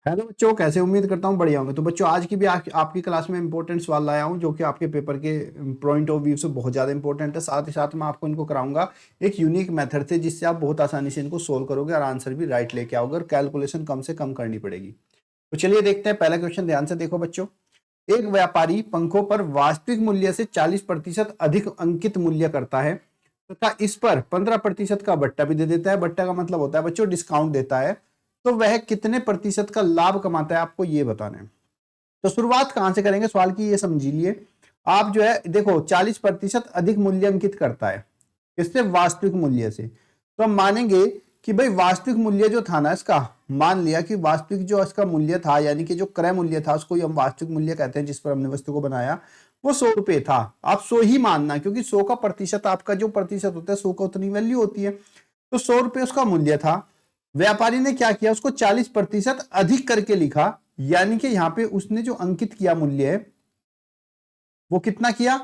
Hello बच्चों, कैसे? उम्मीद करता हूँ बढ़िया होंगे। तो बच्चों, आज की भी आपकी क्लास में इंपॉर्टेंट सवाल लाया हूँ जो कि आपके पेपर के पॉइंट ऑफ व्यू से बहुत ज़्यादा इंपॉर्टेंट है। साथ ही साथ मैं आपको इनको कराऊंगा एक यूनिक मेथड से, जिससे आप बहुत आसानी से इनको सोल्व करोगे और आंसर भी राइट लेके आओगे और कैलकुलेशन कम से कम करनी पड़ेगी। तो चलिए देखते हैं पहला क्वेश्चन। ध्यान से देखो बच्चों। एक व्यापारी पंखों पर वास्तविक मूल्य से 40% अधिक अंकित मूल्य करता है तथा इस पर 15% का बट्टा भी दे देता है। बट्टा का मतलब होता है बच्चों डिस्काउंट देता है। तो वह कितने प्रतिशत का लाभ कमाता है, आपको ये बताना है। तो शुरुआत कहां से करेंगे सवाल की, ये समझिए। आप जो है देखो 40% अधिक मूल्य अंकित करता है, किससे? वास्तविक मूल्य से। तो हम मानेंगे कि भाई वास्तविक मूल्य जो था ना इसका, मान लिया कि वास्तविक जो इसका मूल्य था, यानी कि जो क्रय मूल्य था उसको हम वास्तविक मूल्य कहते हैं, जिस पर हमने वस्तु को बनाया, वो 100 रुपए था। आप 100 ही मानना, क्योंकि 100 का प्रतिशत, आपका जो प्रतिशत होता है 100 का उतनी वैल्यू होती है। तो 100 रुपए उसका मूल्य था। व्यापारी ने क्या किया, उसको 40% अधिक करके लिखा, यानी कि यहां पे उसने जो अंकित किया मूल्य है वो कितना किया,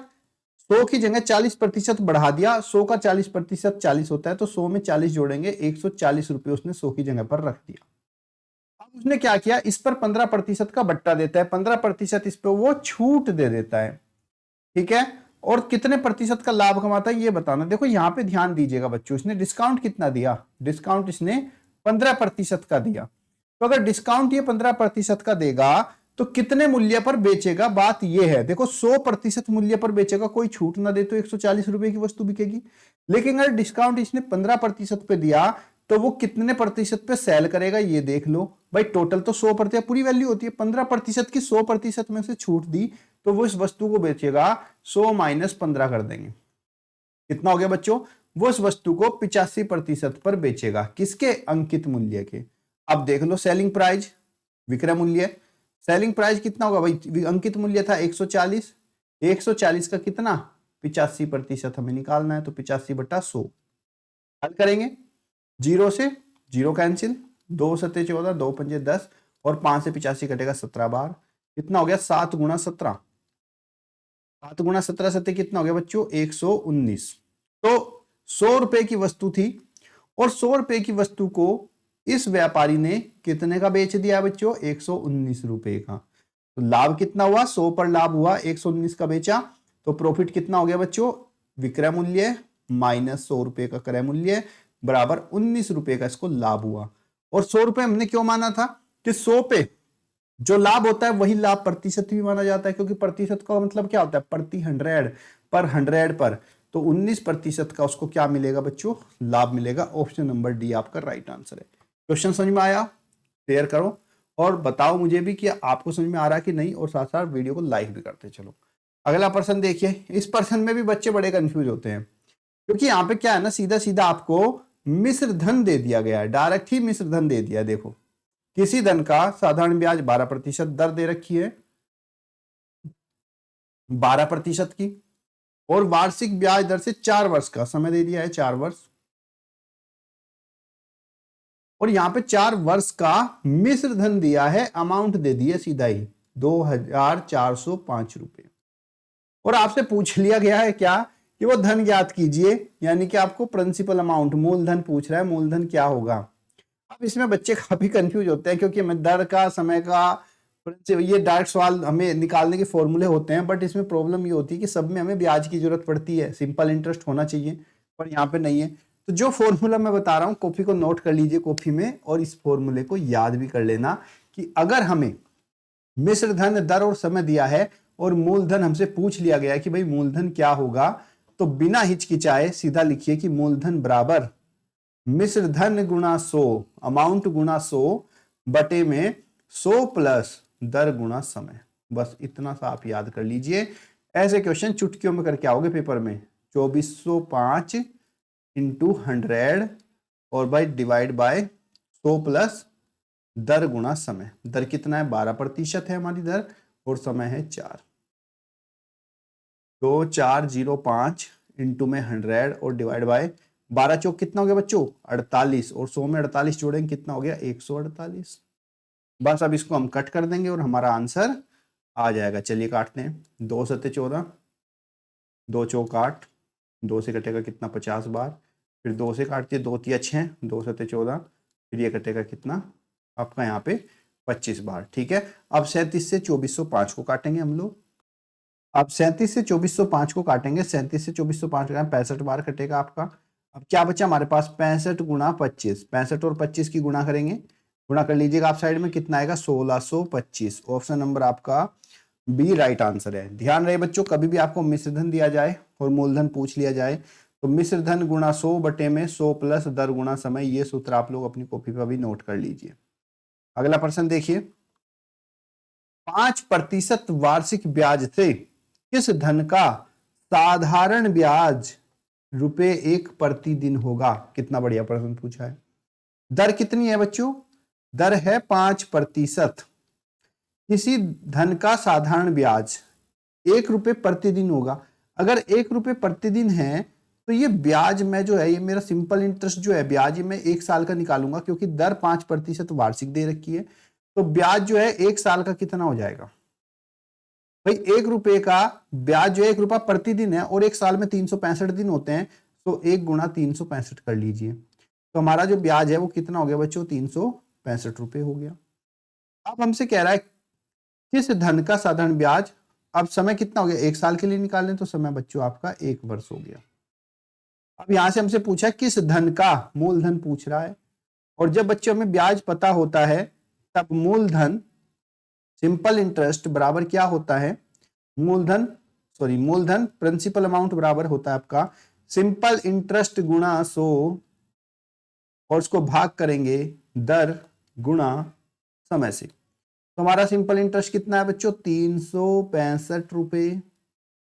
100 की जगह 40% बढ़ा दिया। 100 का 40% 40 होता है, तो 100 में 40 जोड़ेंगे, 140 रुपए उसने 100 की जगह पर रख दिया। अब उसने क्या किया, इस पर 15% का बट्टा देता है, 15% इस पर वो छूट दे देता है। ठीक है। और कितने प्रतिशत का लाभ कमाता है ये बताना। देखो यहां पे ध्यान दीजिएगा बच्चों, इसने डिस्काउंट कितना दिया, डिस्काउंट इसने 15% का दिया। तो अगर डिस्काउंट ये 15% का देगा तो कितने मूल्य पर बेचेगा, बात ये है। देखो 100% मूल्य पर बेचेगा, कोई छूट ना दे तो 140 रुपए की वस्तु बिकेगी। लेकिन अगर डिस्काउंट इसने 15% पे दिया तो वो कितने प्रतिशत पे सेल करेगा, ये देख लो भाई। टोटल तो 100% पूरी वैल्यू होती है, 15% की 100% में से छूट दी तो वो इस वस्तु को बेचेगा 100 माइनस 15 कर देंगे, कितना हो गया बच्चों? वो इस वस्तु को 85% पर बेचेगा, किसके? अंकित मूल्य के। अब देख लो सेलिंग प्राइस, विक्रय मूल्य। सेलिंग प्राइस कितना होगा भाई, अंकित मूल्य था 140, 140 का कितना, 85% हमें निकालना है, तो 85/100। हल करेंगे, जीरो से जीरो कैंसिल, 2 सत्ते 14, 2 पंजे 10 और 5 से 85 कटेगा 17 बार, कितना हो गया, 7 गुणा 17। 7 गुणा 17 सत्ते कितना हो गया बच्चों, 119। तो 100 रुपए की वस्तु थी और 100 रुपए की वस्तु को इस व्यापारी ने कितने का बेच दिया बच्चों, 119 रुपए का। तो लाभ कितना हुआ, 100 पर लाभ हुआ, 119 का बेचा, तो प्रॉफिट कितना हो गया बच्चों, विक्रय मूल्य माइनस 100 रुपए का क्रय मूल्य बराबर 19 रुपए का इसको लाभ हुआ। और 100 रुपए हमने क्यों माना था कि 100 पे जो लाभ होता है वही लाभ प्रतिशत भी माना जाता है, क्योंकि प्रतिशत का मतलब क्या होता है, प्रति 100 पर 100 पर। तो 19% का उसको क्या मिलेगा बच्चों, लाभ मिलेगा। ऑप्शन नंबर डी आपका राइट आंसर है। क्वेश्चन समझ में आया? शेयर करो और बताओ मुझे भी कि आपको समझ में आ रहा कि नहीं, और साथ साथ वीडियो को लाइक भी करते चलो। अगला पर्सन देखिए, इस पर्सन में भी बच्चे बड़े कंफ्यूज होते हैं, क्योंकि यहाँ पे क्या है ना, सीधा सीधा आपको मिश्र धन दे दिया गया है, डायरेक्ट ही मिश्र धन दे दिया। देखो किसी धन का साधारण ब्याज 12% दर दे रखी है, 12% की, और वार्षिक ब्याज दर से 4 वर्ष का समय दे दिया है, 4 वर्ष। और यहां पे 4 वर्ष का मिश्र धन दिया है, अमाउंट दे दिया सीधा ही 2405 रुपए। और आपसे पूछ लिया गया है क्या, कि वो धन ज्ञात कीजिए, यानी कि आपको प्रिंसिपल अमाउंट मूलधन पूछ रहा है, मूलधन क्या होगा। अब इसमें बच्चे काफी कंफ्यूज होते हैं, क्योंकि हमें दर का, समय का, ये डायरेक्ट सवाल हमें निकालने के फॉर्मूले होते हैं, बट इसमें प्रॉब्लम ये होती है कि सब में हमें ब्याज की जरूरत पड़ती है, सिंपल इंटरेस्ट होना चाहिए, पर यहाँ पे नहीं है। तो जो फॉर्मूला मैं बता रहा हूँ, कॉपी को नोट कर लीजिए कॉपी में, और इस फॉर्मूले को याद भी कर लेना कि अगर हमें मिश्र धन, दर और समय दिया है और मूलधन हमसे पूछ लिया गया है कि भाई मूलधन क्या होगा, तो बिना हिचकिचाए सीधा लिखिए कि मूलधन बराबर मिश्र धन गुणा 100, अमाउंट गुणा 100 बटे में 100 प्लस दर गुणा समय। बस इतना सा आप याद कर लीजिए। ऐसे क्वेश्चन चुटकियों में करके आओगे पेपर में। 2405 इंटू 100 और बाई डिवाइड बाय 100 प्लस दर गुणा समय। दर कितना है, 12% है हमारी दर, और समय है 4। 2405 इंटू में 100 और डिवाइड बाय 12 चौक कितना हो गया बच्चों, 48, और 100 में 48 जोड़ेंगे कितना हो गया, 148। बस अब इसको हम कट कर देंगे और हमारा आंसर आ जाएगा। चलिए काटते हैं, 2 सत्ते 14, 2 चौक 8, 2 से कटेगा कितना, 50 बार, फिर 2 से काटते 2 तिया 6, 2 सत्ते 14, फिर ये कटेगा कितना आपका यहाँ पे 25 बार, ठीक है। अब 37 से 2405 को काटेंगे हम लोग। अब 37 से 2405 को काटेंगे, 37 से 2405 का 65 बार कटेगा आपका। अब क्या बचा हमारे पास, 65 गुणा 25, 65 और 25 की गुणा करेंगे, गुणा कर लीजिएगा आप साइड में, कितना आएगा 1625। ऑप्शन नंबर आपका बी राइट आंसर है। ध्यान रहे बच्चों, कभी भी आपको मिश्र धन दिया जाए और मूलधन पूछ लिया जाए तो मिश्र धन गुणा 100 बटे में 100 प्लस दर गुणा समय, ये सूत्र आप लोग अपनी कॉपी पर भी नोट कर लीजिए। अगला प्रश्न देखिए, 5% वार्षिक ब्याज से किस धन का साधारण ब्याज ₹1 प्रति दिन होगा। कितना बढ़िया प्रश्न पूछा है। दर कितनी है बच्चों, दर है 5%। किसी धन का साधारण ब्याज ₹1 प्रतिदिन होगा। अगर ₹1 प्रतिदिन है तो ये ब्याज में जो है, ये मेरा सिंपल इंटरेस्ट जो है ब्याज, ये मैं 1 साल का निकालूंगा क्योंकि दर 5% वार्षिक दे रखी है। तो ब्याज जो है 1 साल का कितना हो जाएगा भाई, ₹1 का ब्याज जो है ₹1 प्रतिदिन है और 1 साल में 365 दिन होते हैं, तो 1 गुणा 365 कर लीजिए। तो हमारा जो ब्याज है वो कितना हो गया बच्चों, ₹365 हो गया। अब हमसे कह रहा है किस धन का साधारण ब्याज, अब समय कितना हो गया, 1 साल के लिए निकालें तो समय बच्चों आपका 1 वर्ष हो गया। अब यहां से हमसे पूछा किस धन का, मूलधन पूछ रहा है, और जब बच्चों हमें ब्याज पता होता है तब मूलधन सिंपल इंटरेस्ट बराबर क्या होता है, मूलधन प्रिंसिपल अमाउंट बराबर होता है आपका सिंपल इंटरेस्ट गुणा 100 और उसको भाग करेंगे दर गुणा समय से। तो हमारा सिंपल इंटरेस्ट कितना है बच्चों, ₹365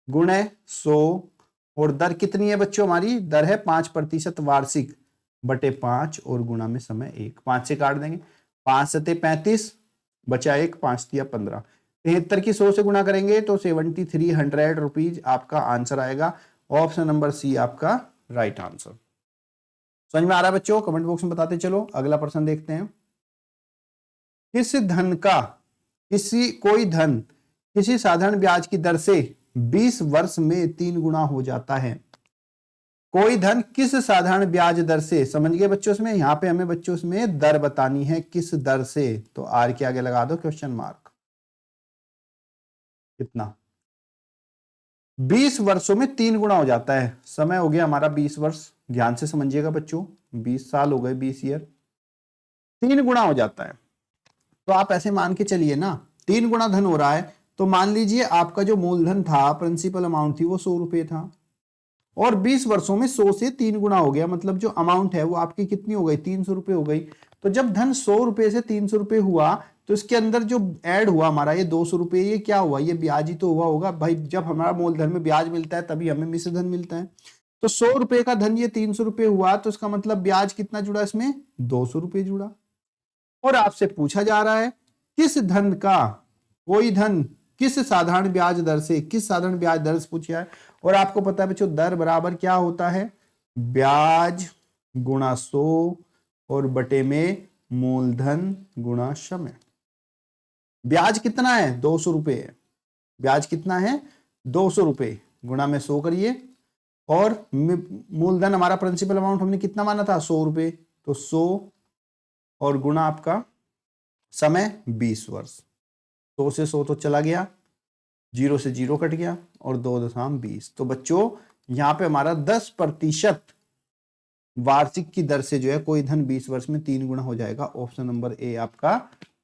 गुणे 100 और दर कितनी है बच्चों, हमारी दर है 5% वार्षिक बटे 5 और गुणा में समय 1। 5 से काट देंगे, 5 सते 35 बचा 1, 5 दिया 15। 73 की 100 से गुणा करेंगे तो 7300 रुपीज आपका आंसर आएगा। ऑप्शन नंबर सी आपका राइट आंसर। समझ में आ रहा है बच्चों, कमेंट बॉक्स में बताते चलो। अगला प्रश्न देखते हैं, किस धन का कोई धन किसी साधारण ब्याज की दर से 20 वर्ष में 3 गुना हो जाता है। कोई धन किस साधारण ब्याज दर से, समझ गए बच्चों, इसमें यहां पे हमें बच्चों इसमें दर बतानी है, किस दर से, तो आर के आगे लगा दो क्वेश्चन मार्क। कितना, 20 वर्षों में 3 गुना हो जाता है। समय हो गया हमारा 20 वर्ष, ध्यान से समझिएगा बच्चों, 20 साल हो गए, 20 ईयर, 3 गुना हो जाता है। तो आप ऐसे मान के चलिए ना, 3 गुना धन हो रहा है, तो मान लीजिए आपका जो मूलधन था, प्रिंसिपल अमाउंट थी, वो ₹100 था और 20 वर्षों में 100 से 3 गुना हो गया, मतलब जो अमाउंट है वो आपकी कितनी हो गई, ₹300 हो गई। तो जब धन ₹100 से ₹300 हुआ तो इसके अंदर जो ऐड हुआ हमारा ये ₹200, ये क्या हुआ, ये ब्याज ही तो हुआ होगा भाई। जब हमारा मूलधन में ब्याज मिलता है तभी हमें मिश्र धन मिलता है। तो ₹100 का धन ये ₹300 हुआ, तो इसका मतलब ब्याज कितना जुड़ा, इसमें ₹200 जुड़ा। और आपसे पूछा जा रहा है किस धन का कोई धन किस साधारण ब्याज दर से, किस साधारण ब्याज दर से पूछा है। और आपको पता है बच्चों दर बराबर क्या होता है, ब्याज गुणा 100 और बटे में मूलधन गुणा समय। ब्याज कितना है, ₹200 है। ब्याज कितना है, ₹200 गुणा में 100 करिए, और मूलधन हमारा प्रिंसिपल अमाउंट हमने कितना माना था, ₹100, तो 100 और गुणा आपका समय 20 वर्ष। 100 से 100 तो चला गया, 0 से 0 कट गया और 2.20। तो बच्चों यहां पे हमारा 10% वार्षिक की दर से जो है कोई धन 20 वर्ष में 3 गुना हो जाएगा। ऑप्शन नंबर ए आपका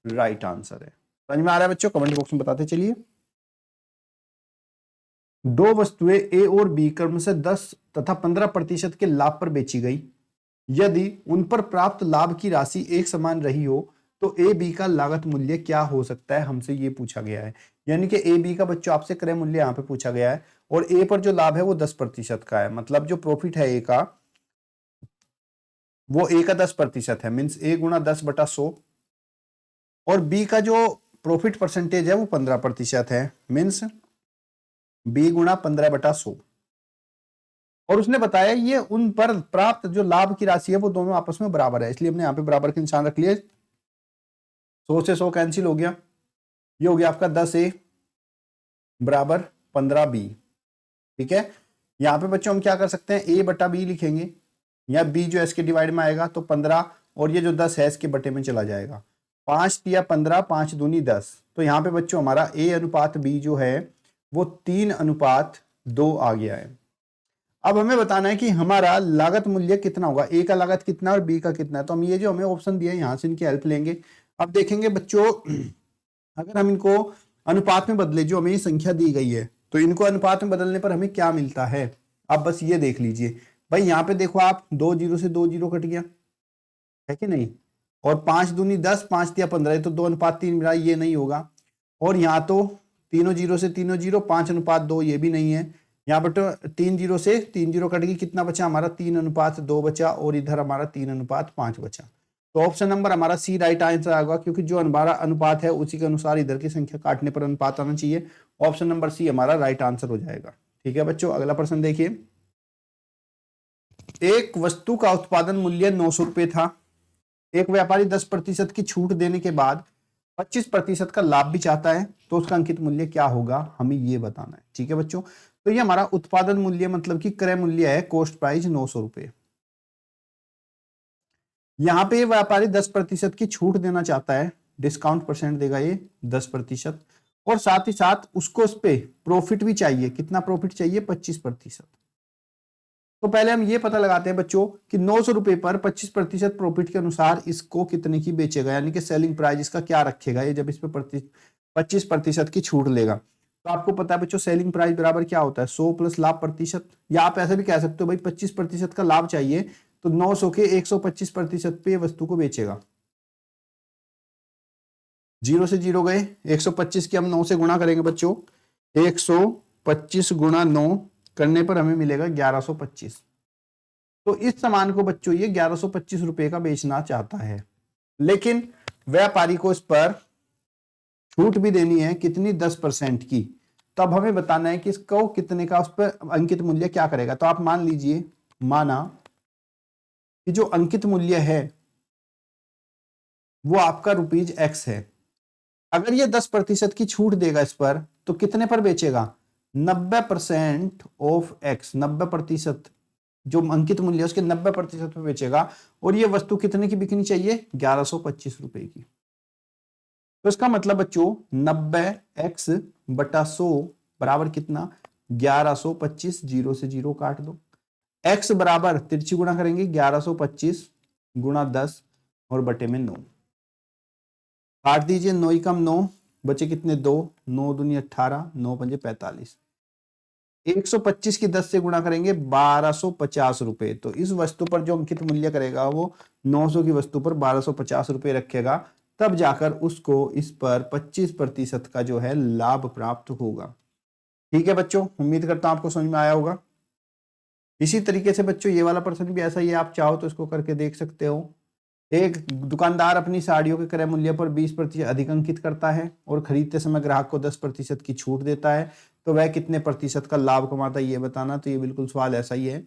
राइट आंसर है। समझ में आ रहा है बच्चों, कमेंट बॉक्स में बताते चलिए। 2 वस्तुएं ए और बी क्रमशः 10 तथा 15% के लाभ पर बेची गई। यदि उन पर प्राप्त लाभ की राशि एक समान रही हो तो ए बी का लागत मूल्य क्या हो सकता है, हमसे ये पूछा गया है। यानी कि ए बी का बच्चों आपसे क्रय मूल्य यहाँ पे पूछा गया है और ए पर जो लाभ है वो 10% का है, मतलब जो प्रॉफिट है ए का वो ए का 10% है, मीन्स ए गुणा 10/100, और बी का जो प्रॉफिट परसेंटेज है वो 15% है, मीन्स बी गुणा 15/100। और उसने बताया ये उन पर प्राप्त जो लाभ की राशि है वो दोनों आपस में बराबर है, इसलिए हमने यहाँ पे बराबर के निशान रख लिए। 100 से 100 कैंसिल हो गया, ये हो गया आपका 10A बराबर 15B। ठीक है, यहां पे बच्चों हम क्या कर सकते हैं, A/B लिखेंगे, या B जो है इसके डिवाइड में आएगा तो 15 और ये जो 10 है इसके बटे में चला जाएगा। 5 तिया 15, 5 दूनी 10। तो यहाँ पे बच्चों हमारा A अनुपात B जो है वो 3 अनुपात 2 आ गया है। अब हमें बताना है कि हमारा लागत मूल्य कितना होगा, A का लागत कितना और B का कितना है। तो हम ये जो हमें ऑप्शन दिया है यहाँ से इनकी हेल्प लेंगे। अब देखेंगे बच्चों, अगर हम इनको अनुपात में बदले, जो हमें ये संख्या दी गई है, तो इनको अनुपात में बदलने पर हमें क्या मिलता है। अब बस ये देख लीजिए भाई, यहाँ पे देखो आप 2 जीरो से 2 जीरो कट गया है कि नहीं, और 5 दूनी 10, 5 तिया 15, तो 2 अनुपात 3 मिला, ये नहीं होगा। और यहाँ तो तीनों जीरो से तीनों जीरो, 5 अनुपात 2, ये भी नहीं है। यहाँ पर तो 3 जीरो से 3 जीरो कट गई, कितना बचा हमारा 3 अनुपात 2 बचा, और इधर हमारा 3 अनुपात 5 बचा। तो ऑप्शन नंबर हमारा सी राइट आंसर आएगा, क्योंकि जो हमारा अनुपात है उसी के अनुसार इधर की संख्या काटने पर अनुपात आना चाहिए। ऑप्शन नंबर सी हमारा राइट आंसर हो जाएगा। ठीक है बच्चों, अगला प्रश्न देखिए। एक वस्तु का उत्पादन मूल्य 900 रुपये था। एक व्यापारी 10% की छूट देने के बाद 25% का लाभ भी चाहता है, तो उसका अंकित मूल्य क्या होगा, हमें ये बताना है। ठीक है बच्चों, तो ये हमारा उत्पादन मूल्य मतलब कि क्रय मूल्य है, कॉस्ट प्राइस 900 रुपये। यहां पे व्यापारी 10% की छूट देना चाहता है, डिस्काउंट परसेंट देगा ये 10%, और साथ ही साथ उसको उस पे प्रॉफिट भी चाहिए। कितना प्रॉफिट चाहिए, 25%। तो पहले हम ये पता लगाते हैं बच्चों कि 900 रुपए पर 25% प्रॉफिट के अनुसार इसको कितने की बेचेगा, यानी कि सेलिंग प्राइस इसका क्या रखेगा ये, जब इस पे 25% की छूट लेगा। तो आपको पता है बच्चों, सेलिंग प्राइस बराबर क्या होता है, 100 प्लस लाभ प्रतिशत। या आप ऐसे भी कह सकते हो भाई 25% का लाभ चाहिए, तो 900 के 125% पे वस्तु को बेचेगा। जीरो से जीरो गए, 125 की हम 9 से गुणा करेंगे बच्चों, 125 गुणा 9 करने पर हमें मिलेगा 1125। तो इस सामान को बच्चों ये 1125 रुपए का बेचना चाहता है, लेकिन व्यापारी को इस पर छूट भी देनी है, कितनी, 10% की। तो अब हमें बताना है कि इसको कितने का उस पर अंकित मूल्य क्या करेगा। तो आप मान लीजिए, माना कि जो अंकित मूल्य है वो आपका ₹X है। अगर ये 10% की छूट देगा इस पर, तो कितने पर बेचेगा, 90% ऑफ X, 90%, जो अंकित मूल्य है उसके 90% पे बेचेगा। और ये वस्तु कितने की बिकनी चाहिए, 1125 रुपए की। तो इसका मतलब बच्चों 90x बटा 100 बराबर कितना, 1125। जीरो से जीरो काट दो, x बराबर तिरछी गुणा करेंगे 1125 गुणा 10 और बटे में 9, काट दीजिए, 9 कम 9 बचे कितने, 2, 9 दूनी 18, 9 पंजे 45। 125 की 10 से गुणा करेंगे 1250 रुपए। तो इस वस्तु पर जो अंकित मूल्य करेगा वो 900 की वस्तु पर 1250 रुपए रखेगा, तब जाकर उसको इस पर 25% का जो है लाभ प्राप्त होगा। ठीक है बच्चों, उम्मीद करता हूं आपको समझ में आया होगा। इसी तरीके से बच्चों ये वाला प्रश्न भी ऐसा ही है, आप चाहो तो इसको करके देख सकते हो। एक दुकानदार अपनी साड़ियों के क्रय मूल्य पर 20% अधिक अंकित करता है और खरीदते समय ग्राहक को 10% की छूट देता है, तो वह कितने प्रतिशत का लाभ कमाता है ये बताना। तो ये बिल्कुल सवाल ऐसा ही है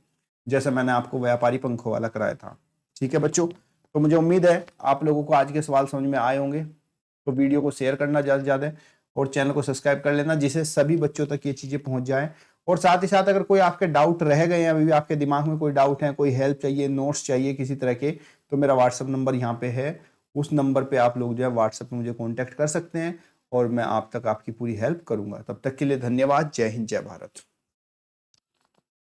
जैसा मैंने आपको व्यापारी पंखों वाला कराया था। ठीक है बच्चों, तो मुझे उम्मीद है आप लोगों को आज के सवाल समझ में आए होंगे। तो वीडियो को शेयर करना ज़्यादा से ज़्यादा और चैनल को सब्सक्राइब कर लेना, जिससे सभी बच्चों तक ये चीज़ें पहुंच जाएं। और साथ ही साथ अगर कोई आपके डाउट रह गए हैं, अभी भी आपके दिमाग में कोई डाउट है, कोई हेल्प चाहिए, नोट्स चाहिए किसी तरह के, तो मेरा व्हाट्सअप नंबर यहाँ पे है। उस नंबर पे आप लोग जो है व्हाट्सएप में मुझे कांटेक्ट कर सकते हैं और मैं आप तक आपकी पूरी हेल्प करूंगा। तब तक के लिए धन्यवाद। जय हिंद, जय भारत।